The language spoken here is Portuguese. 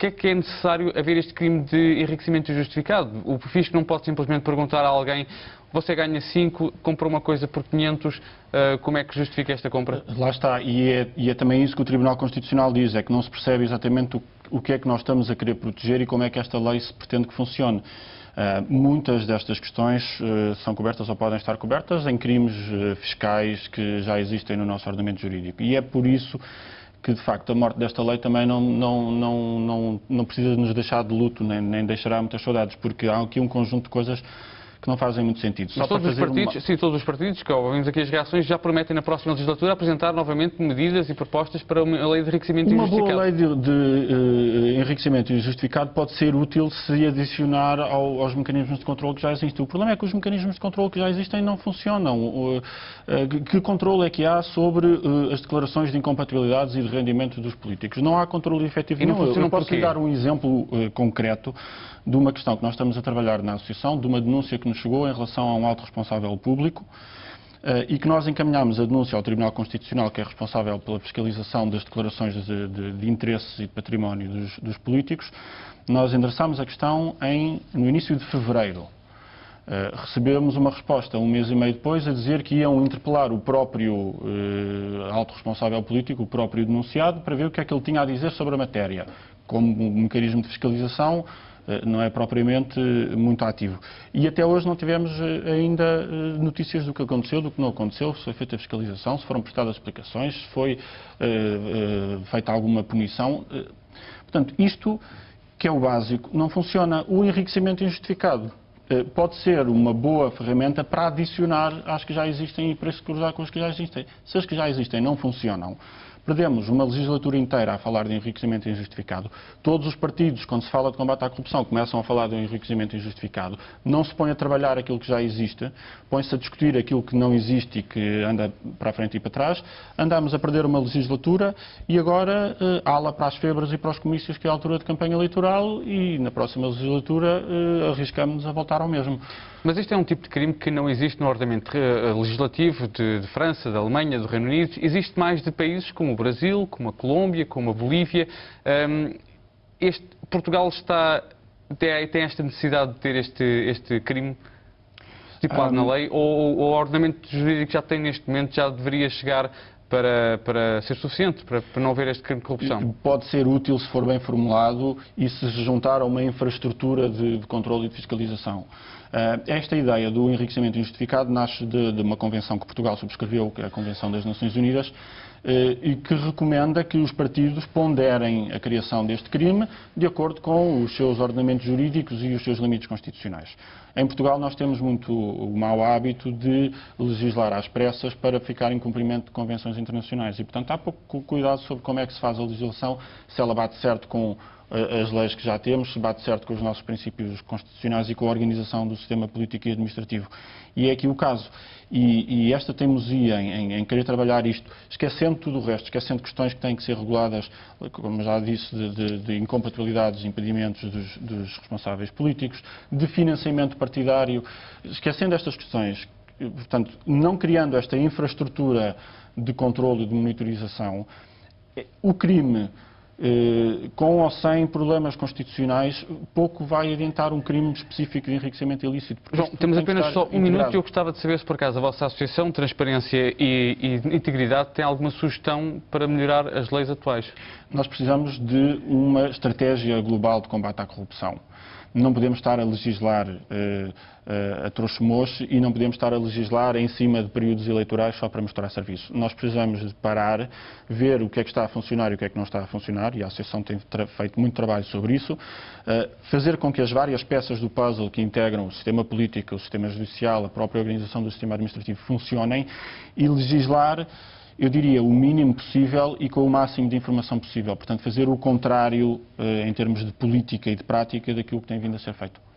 Porque é que é necessário haver este crime de enriquecimento injustificado? O fisco não pode simplesmente perguntar a alguém: você ganha 5, comprou uma coisa por 500, como é que justifica esta compra? Lá está, e é também isso que o Tribunal Constitucional diz, é que não se percebe exatamente o que é que nós estamos a querer proteger e como é que esta lei se pretende que funcione. Muitas destas questões são cobertas ou podem estar cobertas em crimes fiscais que já existem no nosso ordenamento jurídico. E é por isso que, de facto, a morte desta lei também não precisa nos deixar de luto, nem deixará muitas saudades, porque há aqui um conjunto de coisas que não fazem muito sentido. Mas todos os partidos, que ouvimos aqui as reações, já prometem na próxima legislatura apresentar novamente medidas e propostas para uma lei de enriquecimento injustificado. Uma boa lei de enriquecimento injustificado pode ser útil se adicionar aos mecanismos de controle que já existem. O problema é que os mecanismos de controle que já existem não funcionam. Que controle é que há sobre as declarações de incompatibilidades e de rendimento dos políticos? Não há controle efetivo nenhum. Eu posso lhe dar um exemplo concreto de uma questão que nós estamos a trabalhar na Associação, de uma denúncia que nos chegou em relação a um alto responsável público e que nós encaminhámos a denúncia ao Tribunal Constitucional, que é responsável pela fiscalização das declarações de interesses e de património dos políticos. Nós endereçámos a questão no início de fevereiro. Recebemos uma resposta um mês e meio depois a dizer que iam interpelar o próprio alto responsável político, o próprio denunciado, para ver o que é que ele tinha a dizer sobre a matéria. Como um mecanismo de fiscalização, não é propriamente muito ativo. E até hoje não tivemos ainda notícias do que aconteceu, do que não aconteceu, se foi feita a fiscalização, se foram prestadas explicações, se foi feita alguma punição. Portanto, isto, que é o básico, não funciona. O enriquecimento injustificado pode ser uma boa ferramenta para adicionar às que já existem e para se cruzar com as que já existem. Se as que já existem não funcionam, perdemos uma legislatura inteira a falar de enriquecimento injustificado. Todos os partidos, quando se fala de combate à corrupção, começam a falar de um enriquecimento injustificado. Não se põe a trabalhar aquilo que já existe, põe-se a discutir aquilo que não existe e que anda para a frente e para trás. Andamos a perder uma legislatura e agora ala para as febras e para os comícios, que é a altura de campanha eleitoral, e na próxima legislatura arriscamos-nos a voltar ao mesmo. Mas este é um tipo de crime que não existe no ordenamento legislativo de França, da Alemanha, do Reino Unido. Existe mais de países como o Brasil, como a Colômbia, como a Bolívia. Portugal tem esta necessidade de ter este crime estipulado na lei, ou o ordenamento jurídico que já tem neste momento já deveria chegar para ser suficiente, para não haver este crime de corrupção? Pode ser útil se for bem formulado e se juntar a uma infraestrutura de controle e de fiscalização. Esta ideia do enriquecimento injustificado nasce de uma convenção que Portugal subscreveu, que é a Convenção das Nações Unidas, e que recomenda que os partidos ponderem a criação deste crime de acordo com os seus ordenamentos jurídicos e os seus limites constitucionais. Em Portugal nós temos muito o mau hábito de legislar às pressas para ficar em cumprimento de convenções internacionais e, portanto, há pouco cuidado sobre como é que se faz a legislação, se ela bate certo com as leis que já temos, se bate certo com os nossos princípios constitucionais e com a organização do sistema político e administrativo. E é aqui o caso. E esta teimosia em querer trabalhar isto, esquecendo tudo o resto, esquecendo questões que têm que ser reguladas, como já disse, de incompatibilidades, impedimentos dos responsáveis políticos, de financiamento partidário, esquecendo estas questões, portanto, não criando esta infraestrutura de controle e de monitorização, o crime, com ou sem problemas constitucionais, pouco vai adiantar um crime específico de enriquecimento ilícito. João, temos apenas só um minuto e eu gostava de saber se por acaso a vossa associação, Transparência e Integridade, tem alguma sugestão para melhorar as leis atuais? Nós precisamos de uma estratégia global de combate à corrupção. Não podemos estar a legislar a trouxe-moche e não podemos estar a legislar em cima de períodos eleitorais só para mostrar serviço. Nós precisamos de parar, ver o que é que está a funcionar e o que é que não está a funcionar, e a Associação tem feito muito trabalho sobre isso, fazer com que as várias peças do puzzle que integram o sistema político, o sistema judicial, a própria organização do sistema administrativo funcionem e legislar, eu diria, o mínimo possível e com o máximo de informação possível. Portanto, fazer o contrário em termos de política e de prática daquilo que tem vindo a ser feito.